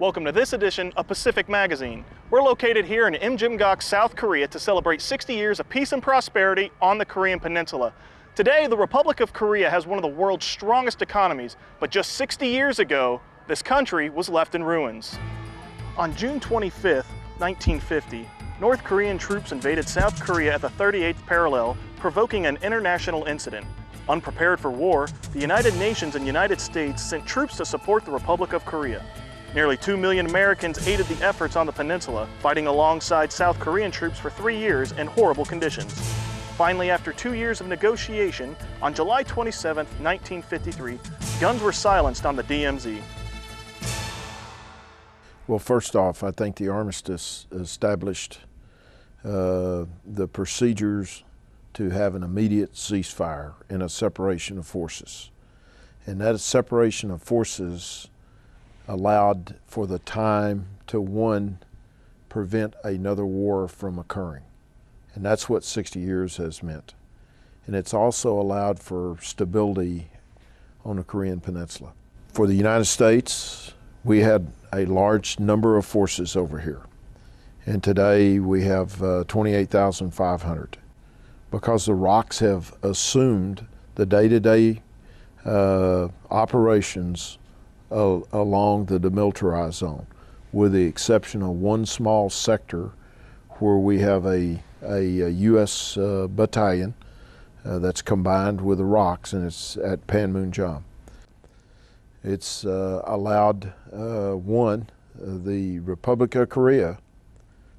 Welcome to this edition of Pacific Magazine. We're located here in Imjimgok, South Korea to celebrate 60 years of peace and prosperity on the Korean Peninsula. Today, the Republic of Korea has one of the world's strongest economies, but just 60 years ago, this country was left in ruins. On June 25, 1950, North Korean troops invaded South Korea at the 38th parallel, provoking an international incident. Unprepared for war, the United Nations and United States sent troops to support the Republic of Korea. Nearly 2 million Americans aided the efforts on the peninsula, fighting alongside South Korean troops for 3 years in horrible conditions. Finally, after 2 years of negotiation, on July 27, 1953, guns were silenced on the DMZ. Well, first off, I think the armistice established the procedures to have an immediate ceasefire and a separation of forces. And that separation of forces allowed for the time to, one, prevent another war from occurring. And that's what 60 years has meant. And it's also allowed for stability on the Korean Peninsula. For the United States, we had a large number of forces over here. And today we have 28,500. Because the ROCs have assumed the day-to-day operations along the demilitarized zone, with the exception of one small sector where we have a U.S. battalion that's combined with the ROCs, and it's at Panmunjom. It's allowed, the Republic of Korea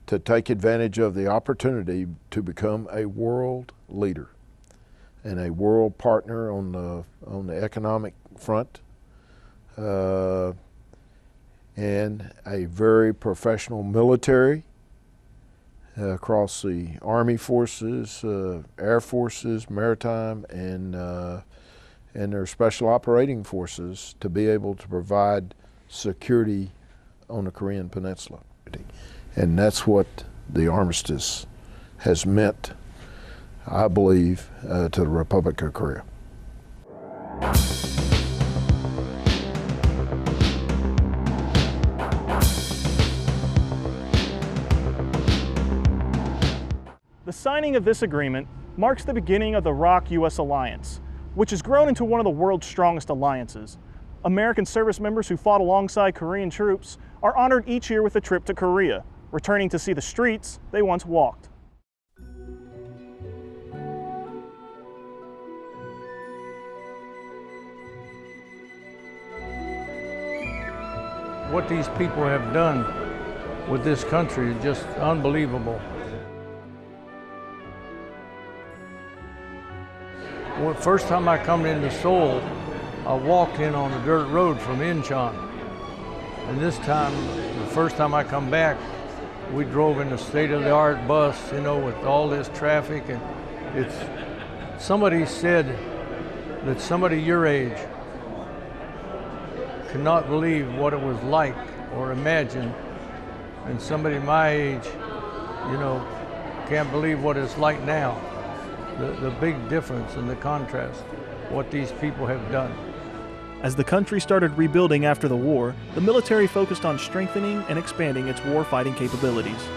to take advantage of the opportunity to become a world leader and a world partner on the economic front, and a very professional military across the Army forces, Air Forces, Maritime, and their special operating forces to be able to provide security on the Korean Peninsula. And that's what the armistice has meant, I believe, to the Republic of Korea. The signing of this agreement marks the beginning of the ROC-US alliance, which has grown into one of the world's strongest alliances. American service members who fought alongside Korean troops are honored each year with a trip to Korea, returning to see the streets they once walked. What these people have done with this country is just unbelievable. Well, first time I come into Seoul, I walked in on a dirt road from Incheon. And this time, the first time I come back, we drove in a state-of-the-art bus, you know, with all this traffic. And it's, somebody said that somebody your age cannot believe what it was like or imagine. And somebody my age, you know, can't believe what it's like now. The big difference and the contrast, what these people have done. As the country started rebuilding after the war, the military focused on strengthening and expanding its war-fighting capabilities.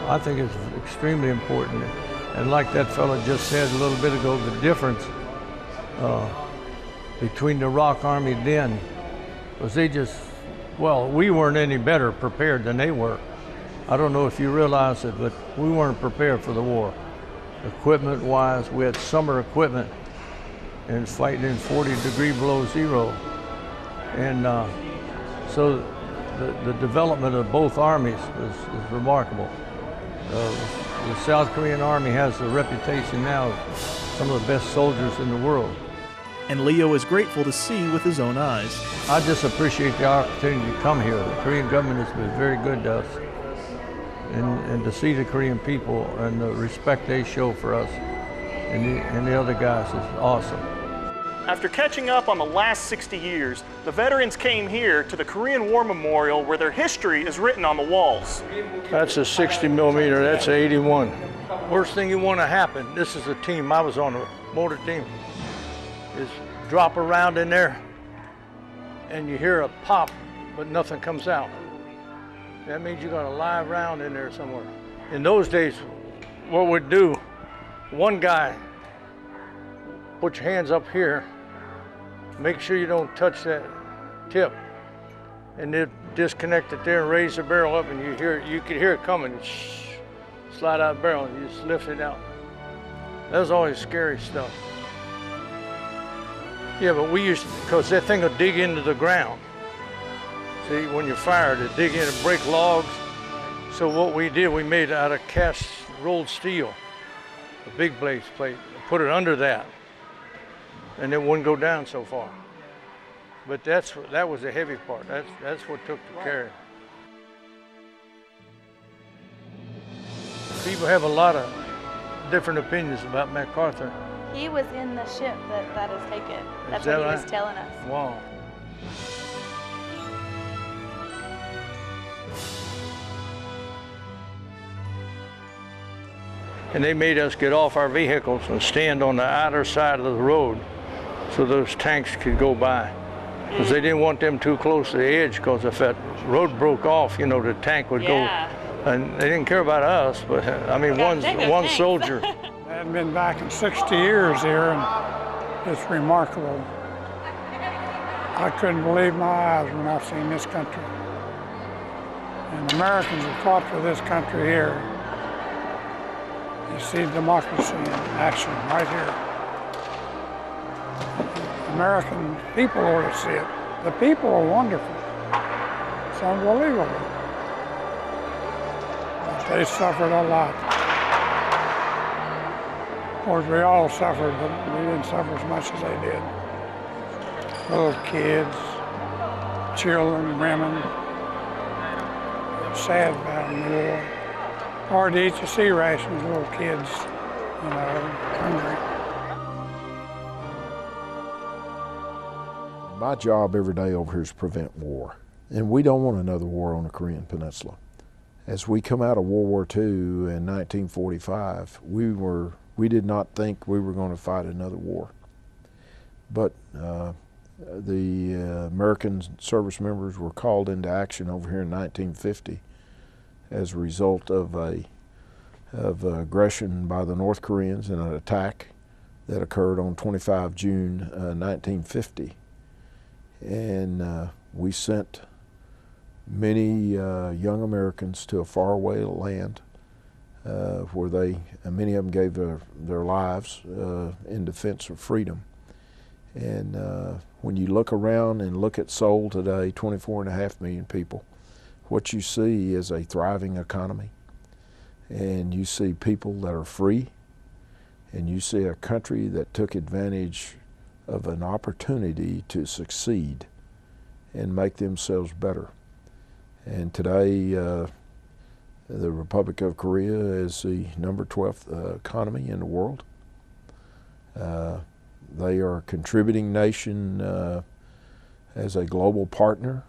I think it's extremely important. And like that fellow just said a little bit ago, the difference between the ROC Army then was they just, well, we weren't any better prepared than they were. I don't know if you realize it, but we weren't prepared for the war. Equipment-wise, we had summer equipment and fighting in 40 degree below zero. And so the development of both armies is remarkable. The South Korean Army has a reputation now of some of the best soldiers in the world. And Leo is grateful to see with his own eyes. I just appreciate the opportunity to come here. The Korean government has been very good to us. And to see the Korean people and the respect they show for us and the other guys is awesome. After catching up on the last 60 years, the veterans came here to the Korean War Memorial where their history is written on the walls. That's a 60 millimeter, that's an 81. Worst thing you want to happen, this is a team, I was on a motor team, is drop around in there and you hear a pop, but nothing comes out. That means you got a live round in there somewhere. In those days, what we'd do, one guy, put your hands up here, make sure you don't touch that tip, and then disconnect it there and raise the barrel up, and you could hear it coming. Slide out the barrel, and you just lift it out. That was always scary stuff. Yeah, but we used to, because that thing would dig into the ground. See, when you fired, it dig in and break logs. So what we did, we made out of cast rolled steel, a big blade plate, put it under that, and it wouldn't go down so far. But that was the heavy part. That's what took to carry. People have a lot of different opinions about MacArthur. He was in the ship that is taken. That's that what he right? was telling us. Wow. And they made us get off our vehicles and stand on the outer side of the road so those tanks could go by. Because they didn't want them too close to the edge, because if that road broke off, you know, the tank would go. And they didn't care about us, but I mean, one soldier. I hadn't been back in 60 years here, and it's remarkable. I couldn't believe my eyes when I seen this country. And Americans have fought for this country here. You see democracy in action right here. American people ought to see it. The people are wonderful. It's unbelievable. But they suffered a lot. Of course, we all suffered, but we didn't suffer as much as they did. Little kids, children, women. Sad about the war. Hard to eat your sea rations, little kids, you know, hungry. My job every day over here is to prevent war. And we don't want another war on the Korean Peninsula. As we come out of World War II in 1945, we did not think we were going to fight another war. But the American service members were called into action over here in 1950 as a result of aggression by the North Koreans and an attack that occurred on 25 June 1950. And we sent many young Americans to a faraway land where many of them gave their lives in defense of freedom. And when you look around and look at Seoul today, 24.5 million people, what you see is a thriving economy, and you see people that are free, and you see a country that took advantage of an opportunity to succeed and make themselves better. And today, the Republic of Korea is the number 12th economy in the world. They are a contributing nation as a global partner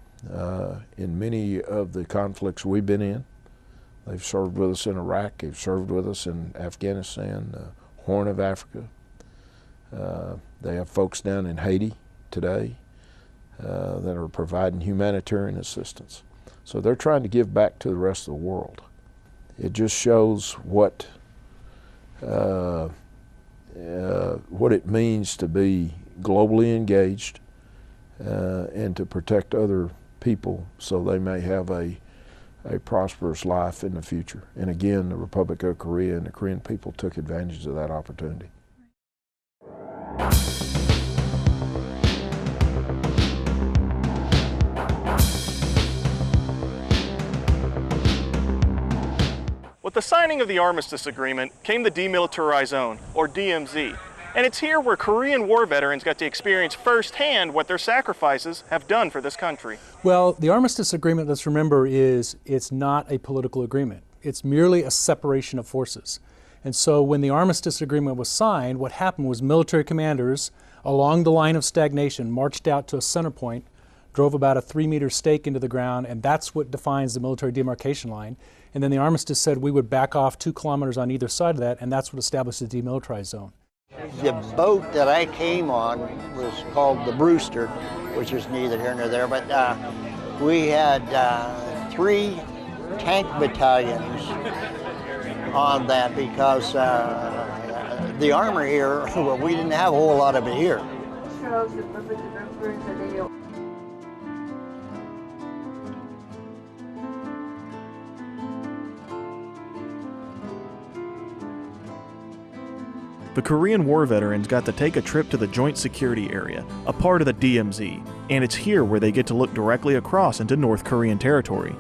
in many of the conflicts we've been in. They've served with us in Iraq, they've served with us in Afghanistan, Horn of Africa. They have folks down in Haiti today that are providing humanitarian assistance. So they're trying to give back to the rest of the world. It just shows what it means to be globally engaged and to protect other people so they may have a prosperous life in the future. And again, the Republic of Korea and the Korean people took advantage of that opportunity. With the signing of the Armistice Agreement came the Demilitarized Zone, or DMZ. And it's here where Korean War veterans got to experience firsthand what their sacrifices have done for this country. Well, the Armistice Agreement, let's remember, it's not a political agreement. It's merely a separation of forces. And so when the Armistice Agreement was signed, what happened was military commanders along the line of stagnation marched out to a center point, drove about a 3-meter stake into the ground, and that's what defines the military demarcation line. And then the Armistice said we would back off 2 kilometers on either side of that, and that's what established the Demilitarized Zone. The boat that I came on was called the Brewster, which is neither here nor there, but we had 3 tank battalions on that because the armor here, well, we didn't have a whole lot of it here. The Korean War veterans got to take a trip to the Joint Security Area, a part of the DMZ, and it's here where they get to look directly across into North Korean territory.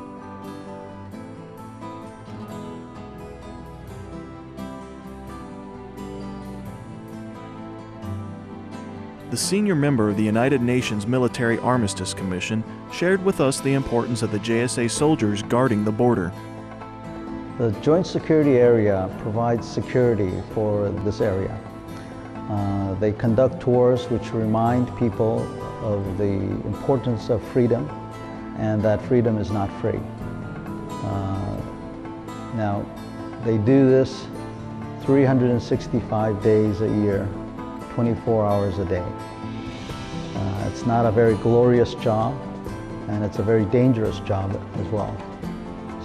The senior member of the United Nations Military Armistice Commission shared with us the importance of the JSA soldiers guarding the border. The Joint Security Area provides security for this area. They conduct tours which remind people of the importance of freedom and that freedom is not free. Now, they do this 365 days a year, 24 hours a day. It's not a very glorious job, and it's a very dangerous job as well.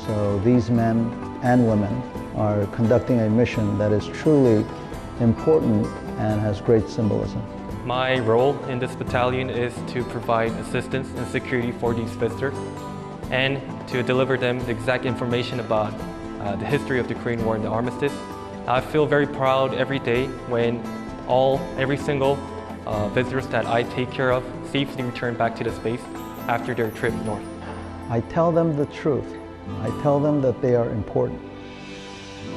So these men and women are conducting a mission that is truly important and has great symbolism. My role in this battalion is to provide assistance and security for these visitors and to deliver them the exact information about the history of the Korean War and the Armistice. I feel very proud every day when every single visitors that I take care of safely return back to the base after their trip north. I tell them the truth. I tell them that they are important.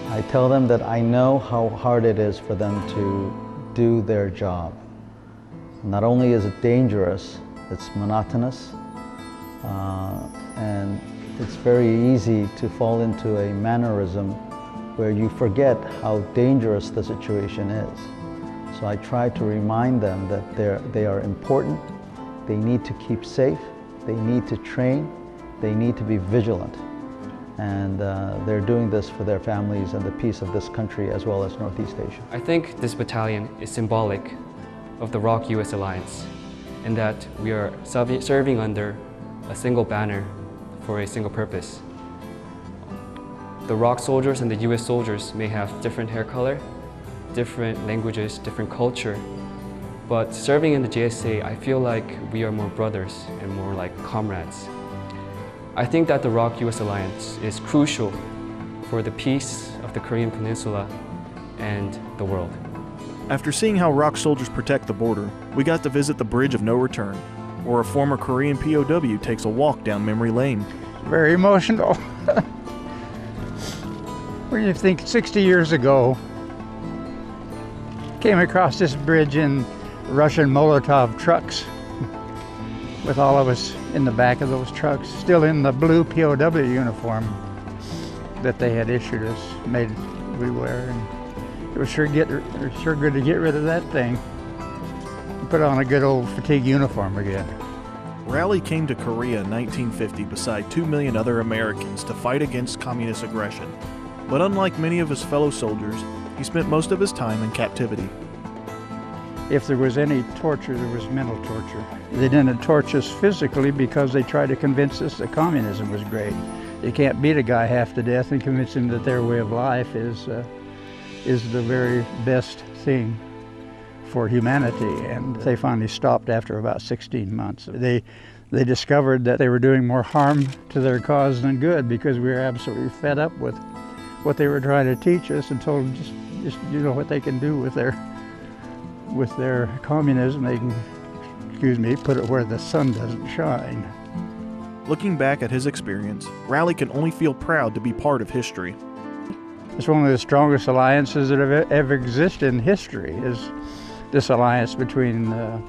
I tell them that I know how hard it is for them to do their job. Not only is it dangerous, it's monotonous, and it's very easy to fall into a mannerism where you forget how dangerous the situation is. So I try to remind them that they are important, they need to keep safe, they need to train, they need to be vigilant. And they're doing this for their families and the peace of this country as well as Northeast Asia. I think this battalion is symbolic of the ROK-US alliance in that we are serving under a single banner for a single purpose. The ROK soldiers and the US soldiers may have different hair color, different languages, different culture, but serving in the JSA, I feel like we are more brothers and more like comrades. I think that the ROK-US alliance is crucial for the peace of the Korean Peninsula and the world. After seeing how ROK soldiers protect the border, we got to visit the Bridge of No Return, where a former Korean POW takes a walk down memory lane. Very emotional. When you think 60 years ago, came across this bridge in Russian Molotov trucks with all of us in the back of those trucks, still in the blue POW uniform that they had issued us, made we wear. And it was sure good to get rid of that thing and put on a good old fatigue uniform again. Raleigh came to Korea in 1950 beside 2 million other Americans to fight against communist aggression. But unlike many of his fellow soldiers, he spent most of his time in captivity. If there was any torture, there was mental torture. They didn't torture us physically because they tried to convince us that communism was great. You can't beat a guy half to death and convince him that their way of life is the very best thing for humanity. And they finally stopped after about 16 months. They discovered that they were doing more harm to their cause than good because we were absolutely fed up with what they were trying to teach us and told them just you know what they can do with their communism. They can, excuse me, put it where the sun doesn't shine. Looking back at his experience, Raleigh can only feel proud to be part of history. It's one of the strongest alliances that have ever existed in history, is this alliance between the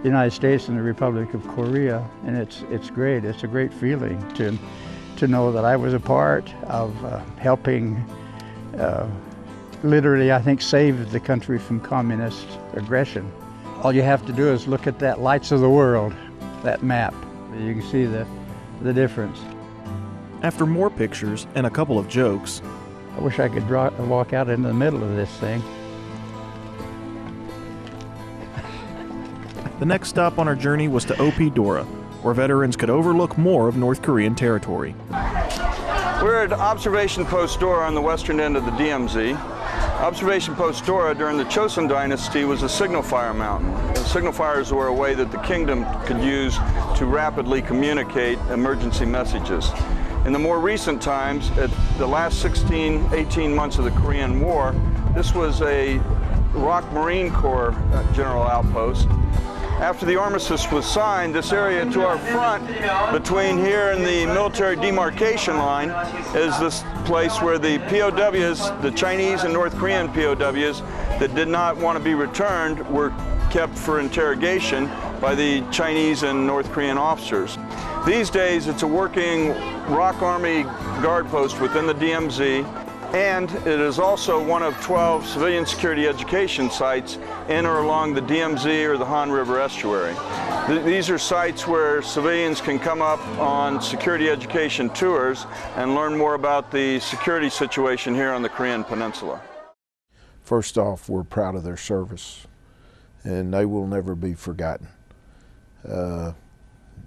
United States and the Republic of Korea. And it's great. It's a great feeling to know that I was a part of helping literally, I think, save the country from communist aggression. All you have to do is look at that Lights of the World, that map. You can see the difference. After more pictures and a couple of jokes, I wish I could walk out into the middle of this thing. the next stop on our journey was to OP Dora, where veterans could overlook more of North Korean territory. We're at Observation Post Dora on the western end of the DMZ. Observation Post Dora during the Chosun Dynasty was a signal fire mountain. And signal fires were a way that the kingdom could use to rapidly communicate emergency messages. In the more recent times, at the last 18 months of the Korean War, this was a ROK Marine Corps general outpost. After the armistice was signed, this area to our front, between here and the military demarcation line, is this place where the POWs, the Chinese and North Korean POWs that did not want to be returned, were kept for interrogation by the Chinese and North Korean officers. These days, it's a working ROK Army guard post within the DMZ, and it is also one of 12 civilian security education sites in or along the DMZ or the Han River estuary. These are sites where civilians can come up on security education tours and learn more about the security situation here on the Korean Peninsula. First off, we're proud of their service, and they will never be forgotten.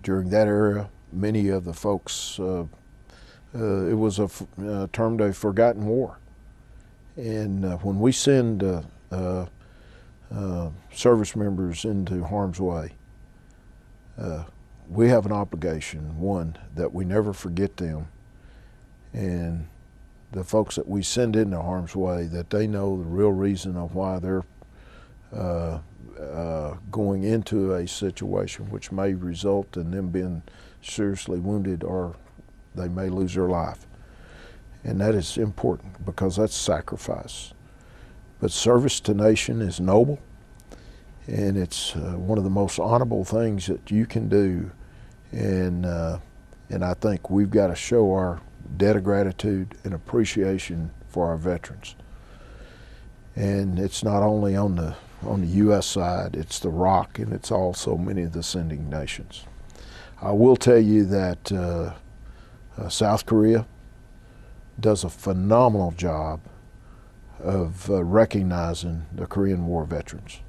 During that era, many of the folks, it was termed a forgotten war. And when we send service members into harm's way, we have an obligation, one, that we never forget them, and the folks that we send into harm's way, that they know the real reason of why they're going into a situation which may result in them being seriously wounded, or they may lose their life. And that is important because that's sacrifice. But service to nation is noble, and it's one of the most honorable things that you can do. And I think we've got to show our debt of gratitude and appreciation for our veterans. And it's not only on the U.S. side, it's the ROK, and it's also many of the sending nations. I will tell you that South Korea does a phenomenal job of recognizing the Korean War veterans.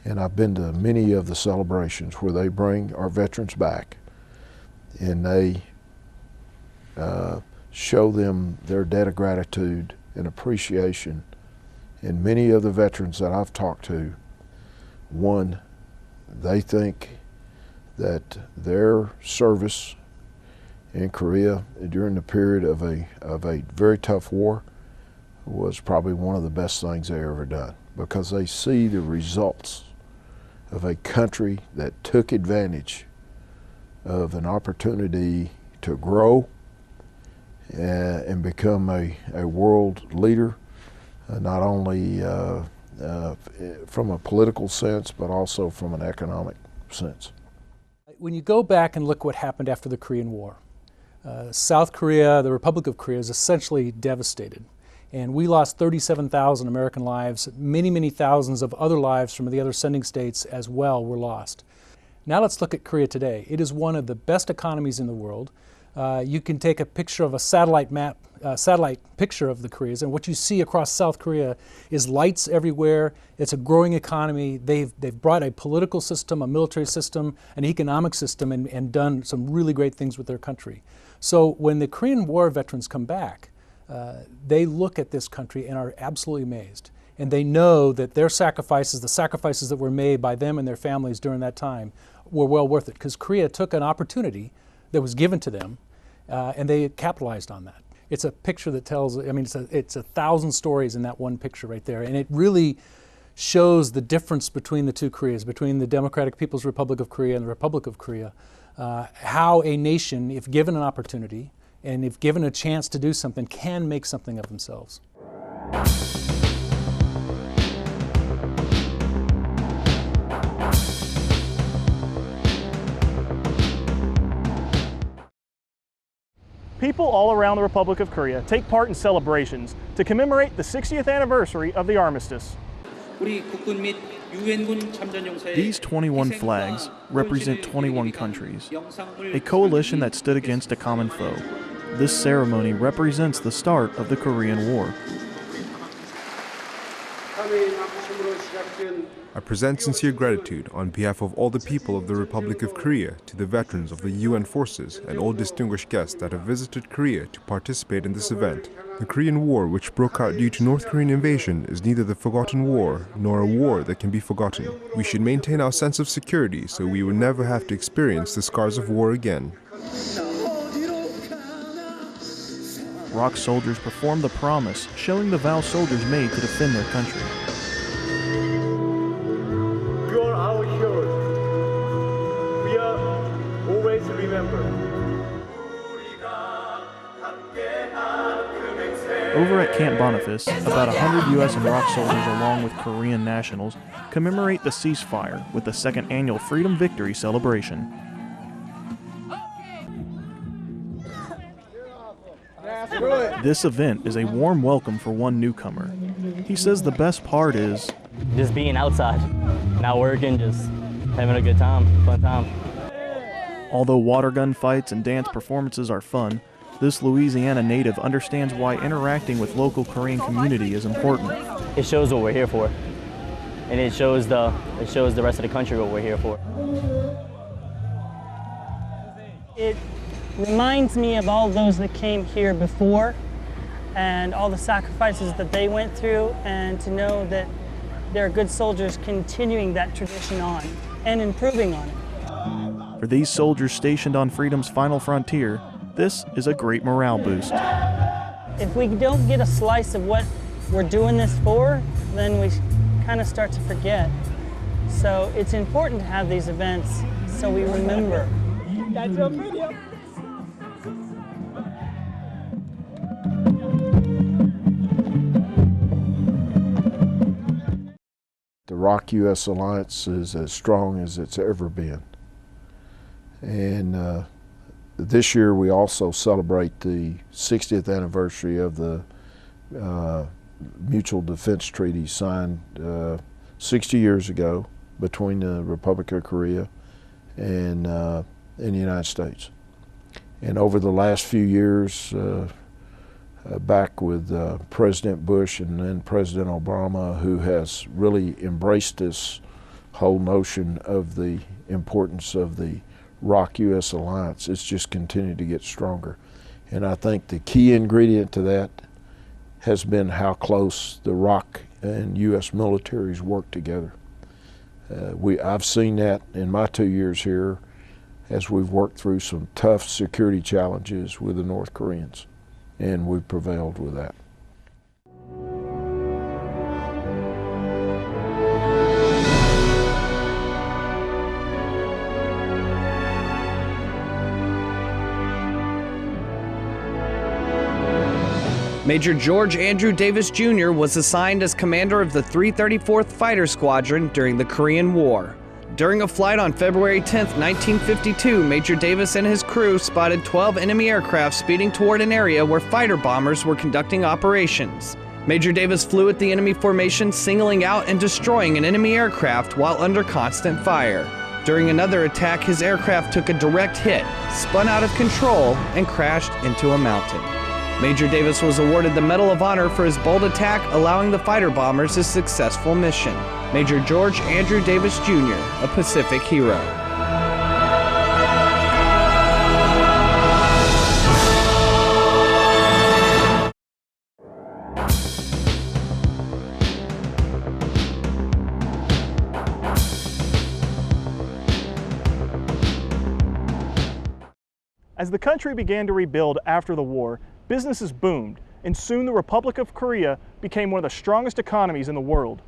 And I've been to many of the celebrations where they bring our veterans back, and they show them their debt of gratitude and appreciation. And many of the veterans that I've talked to, one, they think that their service in Korea during the period of a very tough war was probably one of the best things they ever done, because they see the results of a country that took advantage of an opportunity to grow and become a world leader, not only from a political sense, but also from an economic sense. When you go back and look what happened after the Korean War, South Korea, the Republic of Korea, is essentially devastated. And we lost 37,000 American lives. Many, many thousands of other lives from the other sending states as well were lost. Now let's look at Korea today. It is one of the best economies in the world. You can take a picture of a satellite map, satellite picture of the Koreas, and what you see across South Korea is lights everywhere. It's a growing economy. They've brought a political system, a military system, an economic system, and done some really great things with their country. So when the Korean War veterans come back, they look at this country and are absolutely amazed. And they know that their sacrifices, the sacrifices that were made by them and their families during that time, were well worth it, because Korea took an opportunity that was given to them, and they capitalized on that. It's a picture that tells, I mean, it's 1,000 stories in that one picture right there, and it really shows the difference between the two Koreas, between the Democratic People's Republic of Korea and the Republic of Korea, how a nation, if given an opportunity, and if given a chance to do something, can make something of themselves. People all around the Republic of Korea take part in celebrations to commemorate the 60th anniversary of the armistice. These 21 flags represent 21 countries, a coalition that stood against a common foe. This ceremony represents the start of the Korean War. I present sincere gratitude on behalf of all the people of the Republic of Korea to the veterans of the UN forces and all distinguished guests that have visited Korea to participate in this event. The Korean War, which broke out due to North Korean invasion, is neither the forgotten war nor a war that can be forgotten. We should maintain our sense of security so we will never have to experience the scars of war again. ROK soldiers performed the promise, showing the vow soldiers made to defend their country. You are our heroes. We are always remembered. Over at Camp Boniface, about 100 U.S. and ROK soldiers along with Korean nationals commemorate the ceasefire with the second annual Freedom Victory celebration. This event is a warm welcome for one newcomer. He says the best part is just being outside, not working, just having a good time, fun time. Although water gun fights and dance performances are fun, this Louisiana native understands why interacting with local Korean community is important. It shows what we're here for, and it shows the rest of the country what we're here for. It reminds me of all those that came here before and all the sacrifices that they went through, and to know that there are good soldiers continuing that tradition on and improving on it. For these soldiers stationed on freedom's final frontier, this is a great morale boost. If we don't get a slice of what we're doing this for, then we kind of start to forget. So it's important to have these events so we remember. That's your video. The ROK-US alliance is as strong as it's ever been. And this year we also celebrate the 60th anniversary of the Mutual Defense Treaty signed 60 years ago between the Republic of Korea and the United States. And over the last few years, back with President Bush and then President Obama, who has really embraced this whole notion of the importance of the ROK-US alliance, it's just continued to get stronger. And I think the key ingredient to that has been how close the ROK and US militaries work together. I've seen that in my 2 years here as we've worked through some tough security challenges with the North Koreans, and we've prevailed with that. Major George Andrew Davis Jr. was assigned as commander of the 334th Fighter Squadron during the Korean War. During a flight on February 10, 1952, Major Davis and his crew spotted 12 enemy aircraft speeding toward an area where fighter bombers were conducting operations. Major Davis flew at the enemy formation, singling out and destroying an enemy aircraft while under constant fire. During another attack, his aircraft took a direct hit, spun out of control, and crashed into a mountain. Major Davis was awarded the Medal of Honor for his bold attack, allowing the fighter bombers a successful mission. Major George Andrew Davis Jr., a Pacific hero. As the country began to rebuild after the war, businesses boomed, and soon the Republic of Korea became one of the strongest economies in the world.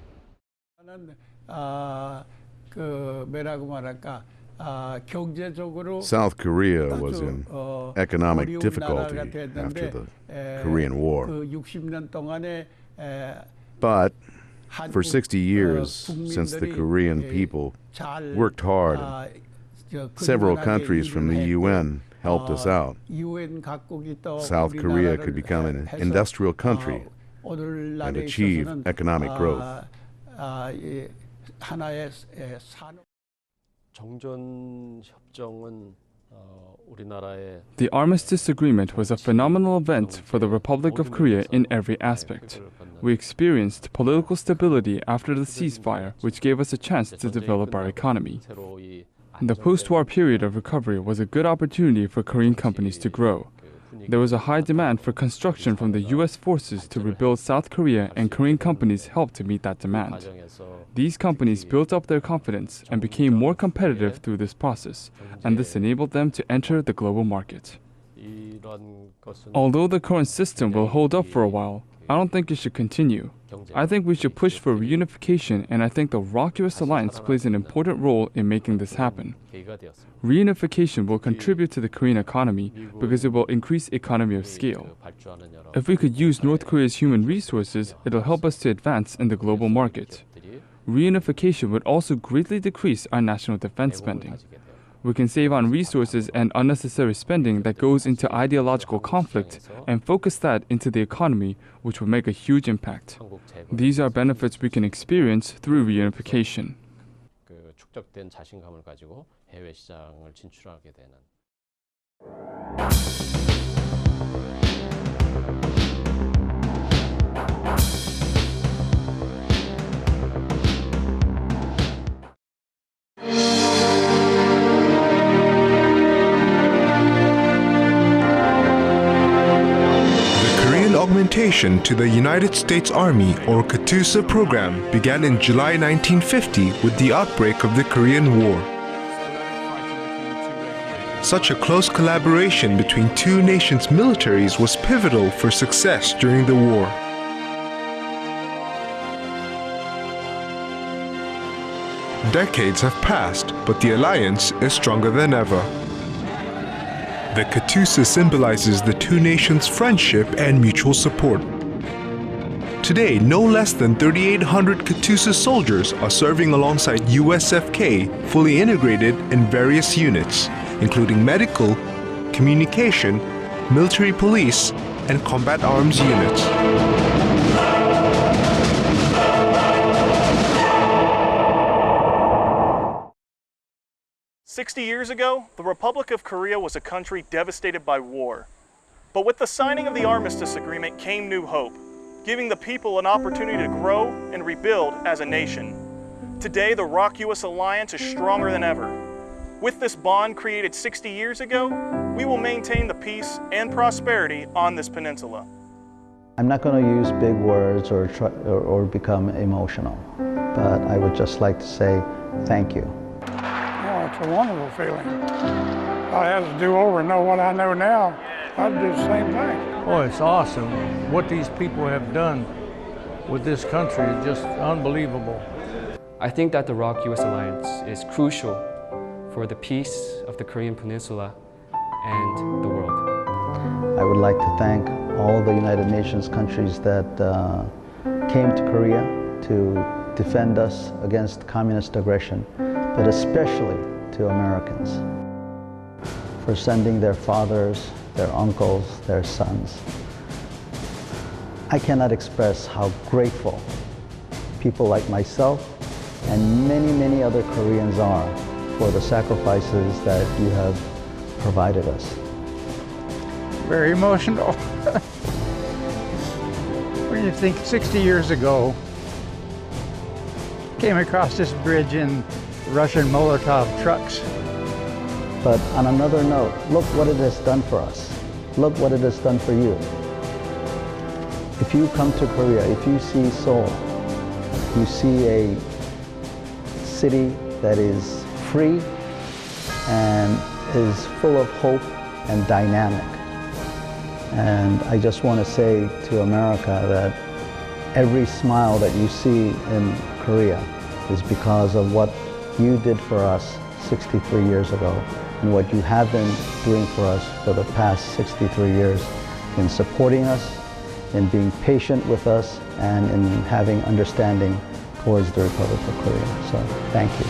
South Korea was in economic difficulty after the Korean War. But for 60 years, since the Korean people worked hard, several countries from the UN helped us out. South Korea could become an industrial country and achieve economic growth. 정전 협정은 The Armistice Agreement was a phenomenal event for the Republic of Korea in every aspect. We experienced political stability after the ceasefire, which gave us a chance to develop our economy. The post-war period of recovery was a good opportunity for Korean companies to grow. There was a high demand for construction from the U.S. forces to rebuild South Korea, and Korean companies helped to meet that demand. These companies built up their confidence and became more competitive through this process, and this enabled them to enter the global market. Although the current system will hold up for a while, I don't think it should continue. I think we should push for reunification, and I think the ROK-US alliance plays an important role in making this happen. Reunification will contribute to the Korean economy because it will increase economy of scale. If we could use North Korea's human resources, it'll help us to advance in the global market. Reunification would also greatly decrease our national defense spending. We can save on resources and unnecessary spending that goes into ideological conflict and focus that into the economy, which will make a huge impact. These are benefits we can experience through reunification. 축적된 자신감을 가지고 해외 시장을 진출하게 되는. Augmentation to the United States Army or KATUSA program began in July 1950 with the outbreak of the Korean War. Such a close collaboration between two nations' militaries was pivotal for success during the war. Decades have passed, but the alliance is stronger than ever. The KATUSA symbolizes the two nations' friendship and mutual support. Today, no less than 3,800 KATUSA soldiers are serving alongside USFK, fully integrated in various units, including medical, communication, military police, and combat arms units. 60 years ago, the Republic of Korea was a country devastated by war. But with the signing of the Armistice Agreement came new hope, giving the people an opportunity to grow and rebuild as a nation. Today, the ROK-US alliance is stronger than ever. With this bond created 60 years ago, we will maintain the peace and prosperity on this peninsula. I'm not going to use big words or become emotional, but I would just like to say thank you. It's a wonderful feeling. If I had to do over and know what I know now, I'd do the same thing. Oh, it's awesome. What these people have done with this country is just unbelievable. I think that the ROK-US alliance is crucial for the peace of the Korean Peninsula and the world. I would like to thank all the United Nations countries that came to Korea to defend us against communist aggression, but especially to Americans for sending their fathers, their uncles, their sons. I cannot express how grateful people like myself and many, many other Koreans are for the sacrifices that you have provided us. Very emotional. When you think 60 years ago, came across this bridge in Russian Molotov trucks. But on another note, look what it has done for us. Look what it has done for you. If you come to Korea, if you see Seoul, you see a city that is free and is full of hope and dynamic. And I just want to say to America that every smile that you see in Korea is because of what you did for us 63 years ago and what you have been doing for us for the past 63 years in supporting us, in being patient with us, and in having understanding towards the Republic of Korea. So, thank you.